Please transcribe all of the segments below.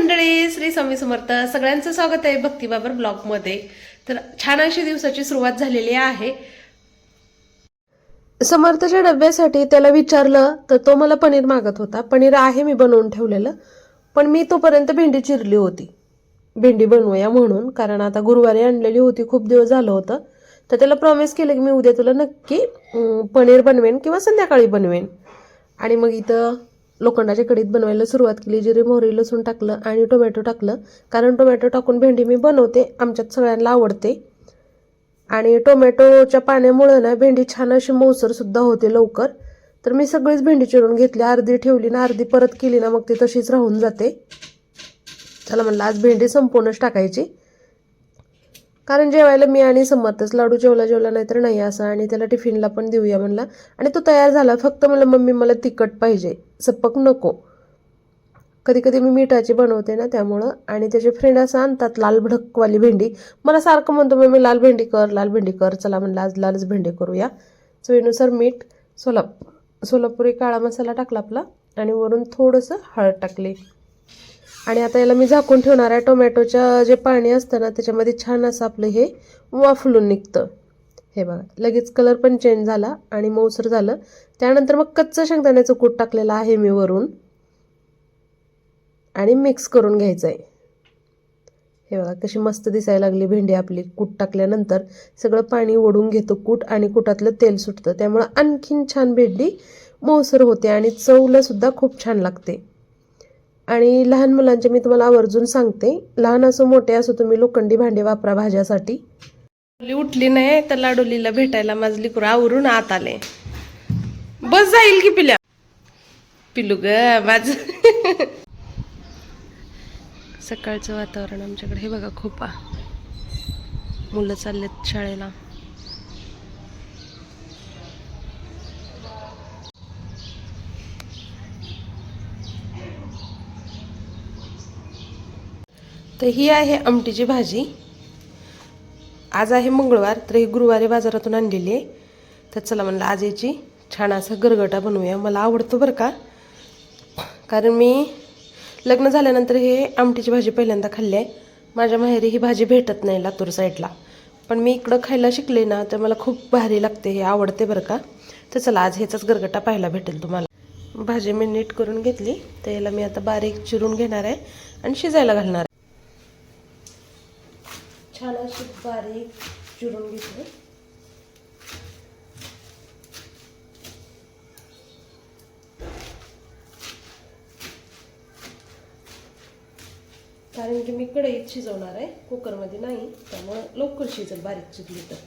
मंडळी, श्री स्वामी समर्थ. सगळ्यांचं स्वागत आहे भक्तिबाबर ब्लॉगमध्ये. तर छान अशी दिवसाची सुरुवात झालेली आहे. समर्थच्या डब्यासाठी त्याला विचारलं तर तो मला पनीर मागत होता. पनीर आहे मी बनवून ठेवलेलं, पण मी तोपर्यंत भेंडी चिरली होती. भेंडी बनवूया म्हणून, कारण आता गुरुवारी आणलेली होती, खूप दिवस झालं होतं. तर त्याला प्रॉमिस केलं की मी उद्या तुला नक्की पनीर बनवेन किंवा संध्याकाळी बनवेन. आणि मग इथं लोखंडाच्या कढईत बनवायला सुरुवात केली. जिरे मोहरी लसूण टाकलं आणि टोमॅटो टाकलं, कारण टोमॅटो टाकून भेंडी मी बनवते, आमच्यात सगळ्यांना आवडते. आणि टोमॅटोच्या पाण्यामुळे ना भेंडी छान अशी मऊसर सुद्धा होते लवकर. तर मी सगळीच भेंडी चिरून घेतली, अर्धी ठेवली ना अर्धी परत केली ना मग ती तशीच राहून जाते. चला म्हणलं आज भेंडी संपूर्णच टाकायची, कारण जेवायला मी आणि समर्थच. लाडू जेवला नाही तर नाही असं, आणि त्याला टिफिनला पण देऊया म्हणला. आणि तो तयार झाला. फक्त म्हणलं मम्मी मला तिखट पाहिजे, सपक नको. कधी कधी मी मिठाची बनवते ना त्यामुळं. आणि त्याचे फ्रेंड असं आणतात लाल भडकवाली भेंडी. मला सारखं म्हणतो मम्मी लाल भेंडी कर, लाल भेंडी कर. चला म्हणलं आज लालच भेंडी करूया. चवीनुसार मीठ, सोलापुरी काळा मसाला टाकला आपला, आणि वरून थोडंसं हळद टाकली. आणि आता याला मी झाकून ठेवणार आहे. टोमॅटोच्या जे पाणी असतं ना त्याच्यामध्ये छान असं आपलं हे वाफलून निघतं. हे बघा, लगेच कलर पण चेंज झाला आणि मऊसर झालं. त्यानंतर मग कच्चं शेंगदाण्याचं कूट टाकलेलं आहे मी वरून, आणि मिक्स करून घ्यायचं आहे. हे बघा कशी मस्त दिसायला लागली भेंडी आपली. कूट टाकल्यानंतर सगळं पाणी ओढून घेतं कूट, आणि कुटातलं तेल सुटतं. त्यामुळं आणखीन छान भेंडी मऊसर होते आणि चवला सुद्धा खूप छान लागते. आणि लहान मुलांचे मी तुम्हाला आवर्जून सांगते, लहान असो मोठे असो तुम्ही लोखंडी भांडे वापरा भाज्यासाठी. उठली नाही तर लाडोलीला भेटायला माझं लेकरू आवरून आत आले. बस जाईल की पिलू ग माझ. सकाळचं वातावरण आमच्याकडे हे बघा, खूप मुलं चाललेत शाळेला. तर ही आहे आमटीची भाजी. आज आहे मंगळवार, तर ही गुरुवारी बाजारातून आणलेली आहे. तर चला म्हणलं आज याची छान असा गरगटा बनवूया. मला आवडतो बरं का, कारण मी लग्न झाल्यानंतर हे आमटीची भाजी पहिल्यांदा खाल्ली आहे. माझ्या माहेरी ही भाजी भेटत नाही लातूर साईडला, पण मी इकडं खायला शिकले ना तर मला खूप भारी लागते, हे आवडते बरं का. तर चला आज ह्याचाच गरगटा पाहायला भेटेल तुम्हाला. भाजी मी नीट करून घेतली, तर याला मी आता बारीक चिरून घेणार आहे आणि शिजायला घालणार आहे. छान अशी बारीक चिरून घेतली. कारण की मी कढईत शिजवणार आहे, कुकरमध्ये नाही, त्यामुळे लवकर शिजेल बारीक चिरली तर.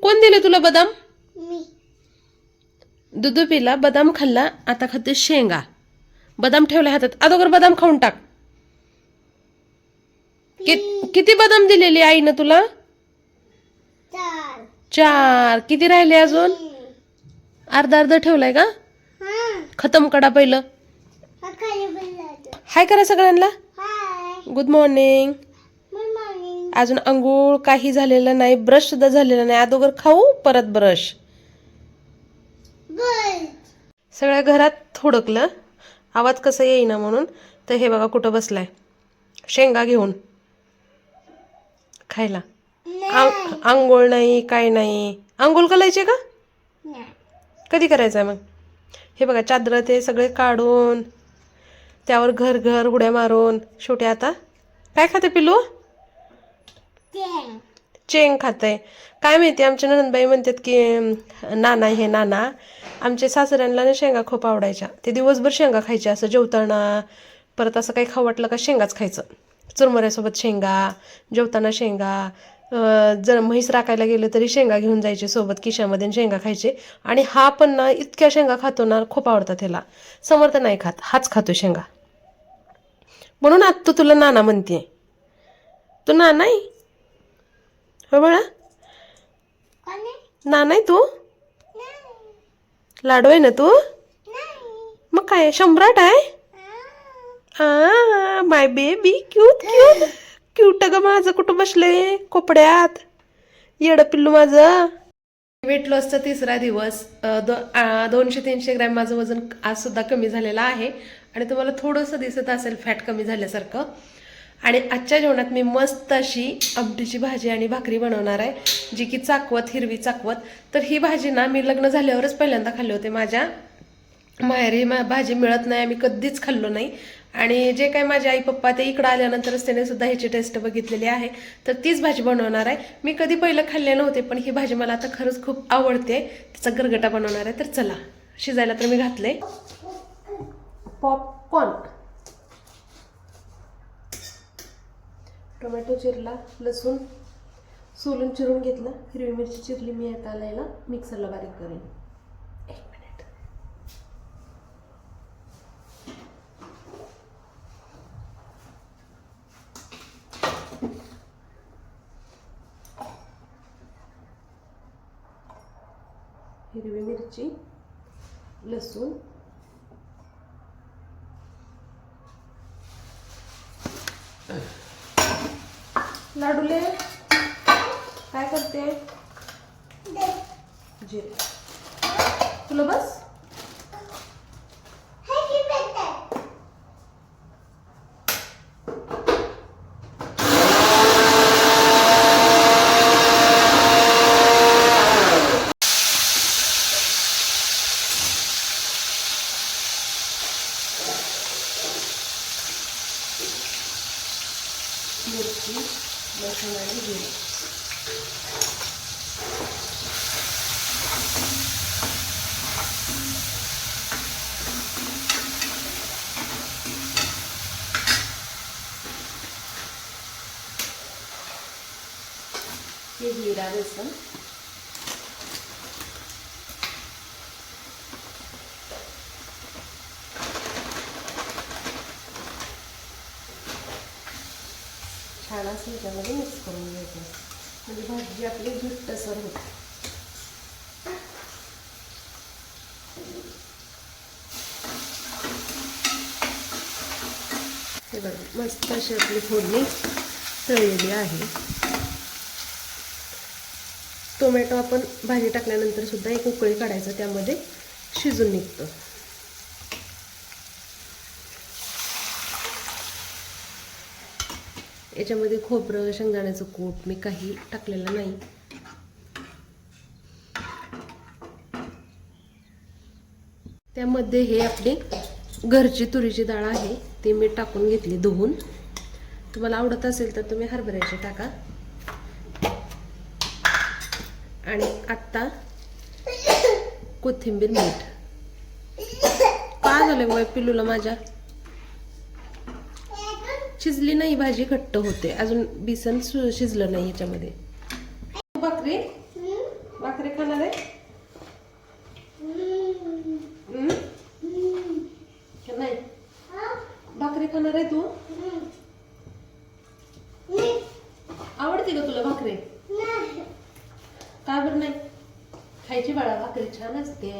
कोण दिले तुला बदाम? दूध पिला, बदाम खाल्ला, आता खाते शेंगा. बदाम ठेवल्या हातात, अगोदर बदाम खाऊन टाक. किती बदाम दिलेली आईनं तुला? 4. किती राहिले अजून? अर्धा ठेवलाय का? खतम करा पहिलं. हाय करा सगळ्यांना. Good morning. अजून अंघोळ काही झालेलं नाही, ब्रश सुद्धा झालेला नाही. अगोदर खाऊ, परत ब्रश. सगळ्या घरात हुडकलं आवाज कसा येईना म्हणून. तर हे बघा कुठं बसलाय शेंगा घेऊन खायला. आंघोळ नाही, काय नाही. आंघोळ करायचे का? कधी करायचंय मग? हे बघा चादर ते सगळे काढून त्यावर घर उड्या मारून शेवटी आता काय खाते पिलू? चेंग खाते. काय माहिती, आमच्या ननंदबाई म्हणतात की नाना आमच्या सासऱ्यांना ना शेंगा खूप आवडायच्या. ते दिवसभर शेंगा खायच्या असं जेवताना. परत असं काही खाऊ वाटलं का शेंगाच खायचं. चुरमुऱ्यासोबत शेंगा, जेवताना शेंगा, जर म्हैस राखायला गेलं तरी शेंगा घेऊन जायचे सोबत खिशामध्ये आणि शेंगा खायचे. आणि हा पण ना इतक्या शेंगा खातो ना, खूप आवडतात त्याला. समर्थ नाही खात, हाच खातो शेंगा. म्हणून आत्तू तुला नाना म्हणते. तू नाना आहे हो बाळा, नाना आहे तू. लाडू आहे ना तू. मग काय सम्राट आहे. माय बेबी क्यूट क्यूट क्यूट ग माझं. कुठं बसले कोपड्यात येड पिल्लू माझं. वेट लॉसचा तिसरा दिवस. 200-300 ग्रॅम माझं वजन आज सुद्धा कमी झालेलं आहे. आणि तुम्हाला थोडंसं दिसत असेल फॅट कमी झाल्यासारखं. आणि आजच्या जेवणात मी मस्त अशी आमटीची भाजी आणि भाकरी बनवणार आहे, जी की चाकवत, हिरवी चाकवत. तर ही भाजी ना मी लग्न झाल्यावरच पहिल्यांदा खाल्ले होते. माझ्या माहेरी भाजी मिळत नाही, आम्ही कधीच खाल्लो नाही. आणि जे काही माझे आई पप्पा ते इकडं आल्यानंतरच त्याने सुद्धा ह्याची टेस्ट बघितलेली आहे. तर तीच भाजी बनवणार आहे. मी कधी पहिलं खाल्ले नव्हते, पण ही भाजी मला आता खरंच खूप आवडते. त्याचा गरगटा बनवणार आहे. तर चला, शिजायला तर मी घातले पॉपकॉर्न. टोमॅटो चिरला, लसूण सोलून चिरून घेतलं, हिरवी मिरची चिरली मी आता आलायला मिक्सरला बारीक करेन. एक मिनिट. हिरवी मिरची, लसूण, लाडूले काय करते. जिरे तुला बस. मिरची, लसूण आणि जिरे. हे जिरा बेसन, छान असं ह्याच्यामध्ये मिक्स करून घ्यायचं, म्हणजे भाजी आपली घट्टसर होते. हे बघा मस्त अशी आपली फोडणी तळलेली आहे. टोमॅटो आपण भाजी टाकल्यानंतर सुद्धा एक उकळी काढायचं, त्यामध्ये शिजून निघतं. याच्यामध्ये खोबरं, शेंगदाण्याचं कूट मी काही टाकलेलं नाही. त्यामध्ये हे आपली घरची तुरीची डाळ आहे, ती मी टाकून घेतली धुवून. तुम्हाला आवडत असेल तर तुम्ही हरभऱ्याची टाका. आणि आत्ता कोथिंबीर, मीठ. काय झालं बाय पिल्लूला माझ्या. शिजली नाही भाजी, घट्ट होते अजून, बेसन शिजलं नाही ह्याच्यामध्ये. भाकरी भाकरी खाणार आहे नाही. भाकरी खाणार आहे तू. आवडते का तुला भाकरी. का बरं नाही खायची बाळा, भाकरी छान असते.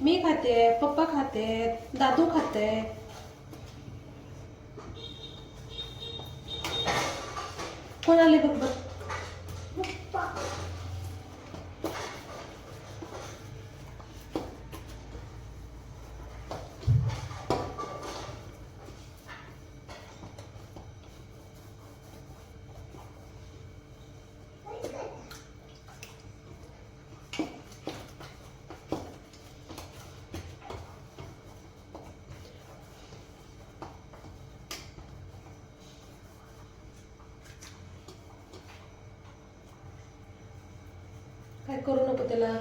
मी खाते, पप्पा खाते, दादू खाते. कोण आले बघ बघ. काय करू नको त्याला.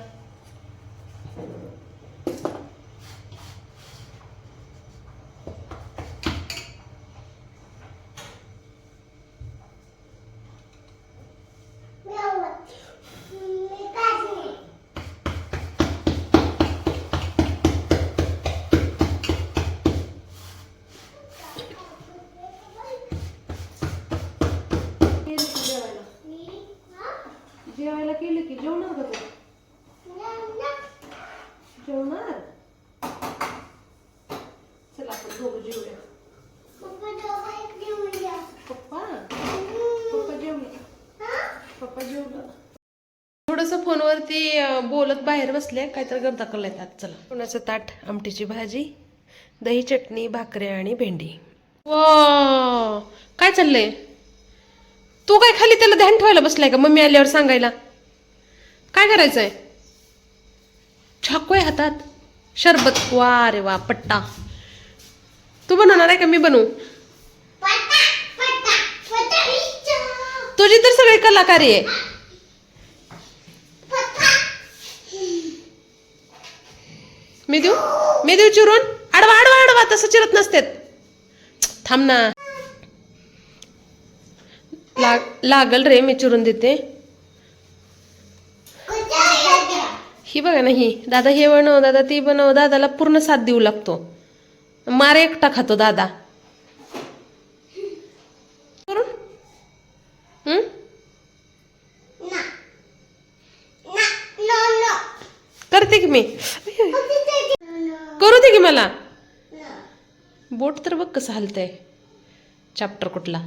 जेवणार? चला आपण दोघं जेवूया. पप्पा पप्पा जेवले. पप्पा जेवलं. थोडस फोनवरती बोलत बाहेर बसले. काहीतरी गमता करलाय आज. चला कोणाचं ताट, आमटीची भाजी, दही चटणी, भाकऱ्या आणि भेंडी. वा काय चाललंय? तू काय खाली त्याला ध्यान ठेवायला बसलाय का? मम्मी आल्यावर सांगायला. काय करायचंय? चाकू आहे हातात. शरबत. वा रे वा पट्टा. तू बनवणार आहे का मी बनवू? तुझी तर सगळी कलाकारी आहे. मी देऊ चिरून? आडवा आडवा आडवा तसं चिरत नसते. थांब ना. लागल रे, मी चिरून देते. ही बघा ना, ही दादा हे बनव, दादा ती बनव. दादाला पूर्ण साथ देऊ लागतो. मार एकटा खातो दादा. करते की मी. करू दे की मला. बोट तर बघ कसं हलतंय. चॅप्टर कुठला?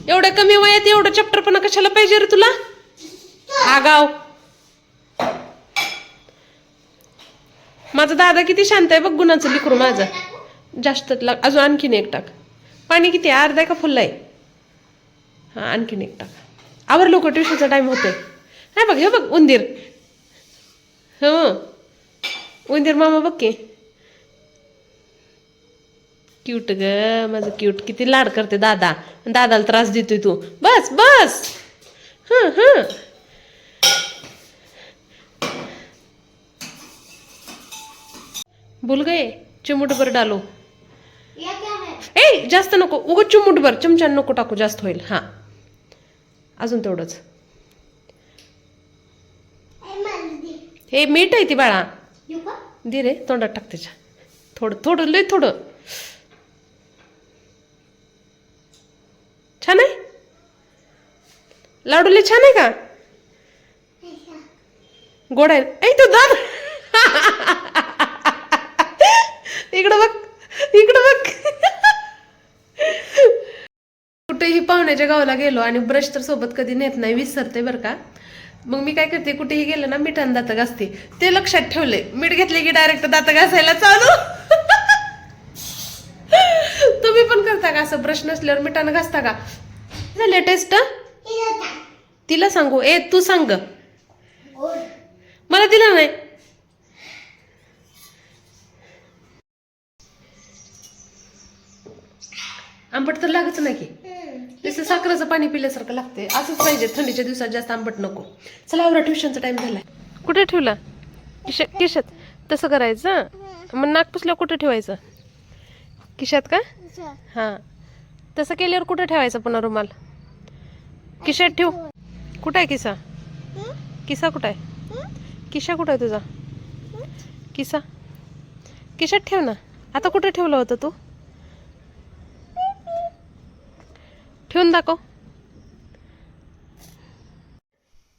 एवढ्या कमी वयात एवढं चॅप्टरपणा कशाला पाहिजे रे तुला? आगाव. माझा दादा किती शांत आहे बघ. गुणाचं लिकरू माझं. जास्त अजून आणखीन एक टाक. पाणी किती आहे? अर्धा का फुल्ल आहे? हा आणखीन एक टाक. आवर लोक, ट्युशनचा टाइम होतोय. हा बघ, हे बघ उंदीर. हो उंदीर मामा बघ की. क्यूट ग माझं क्यूट. किती लाड करते दादा. दादाला त्रास देतोय तू. बस बस. हं हं. भूल गए चिमूट भर डालो. ए जास्त नको, उगं चिमूट भर. चमचा नको टाकू, जास्त होईल. हा अजून तेवढंच. हे मीठ आहे ती बाळा. दे रे, तोंडात टाक त्याच्या. थोडं थोडं, लय थोडं. छान आहे. लाडू लय छान आहे का? गोड आहे. ऐ तो दाद. इकडं बघ, इकडं बघ. कुठेही पाहुण्याच्या गावाला गेलो आणि ब्रश तर सोबत कधी नेत नाही, विसरते बरं का. मग मी काय करते, कुठेही गेलं ना मिठानं दात घासते. ते लक्षात ठेवले. मीठ घेतले की डायरेक्ट दात घासायला चालू. तुम्ही पण करता का असं? ब्रश नसल्यावर मिठानं घासता का? लेटेस्ट तिला सांगू? ए तू सांग. मला दिला नाही. आंबट तर लागत नाही की. तसं साखरेचं पाणी पिल्यासारखं लागते. असंच पाहिजे थंडीच्या दिवसात. जास्त आंबट नको. चला आवरा, ट्युशनचा टाइम झालाय. कुठे ठेवला? किशात. तसं करायचं. मग नाक पुसल्यावर कुठे ठेवायचं? किशात का? हां तसं केल्यावर कुठे ठेवायचं पुन्हा रुमाल? किशात ठेव. कुठं आहे किसा? किसा कुठं आहे? किशा कुठं आहे तुझा? किसा किशात ठेव ना. आता कुठे ठेवलं होतं तू? ठेवून दाखव.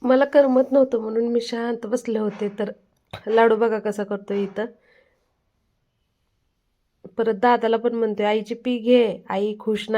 मला करमत नव्हतं म्हणून मी शांत बसले होते. तर लाडू बघा कसा करतोय इथं. परत दादाला पण म्हणतोय आईची पी घे. आई खुश नाही.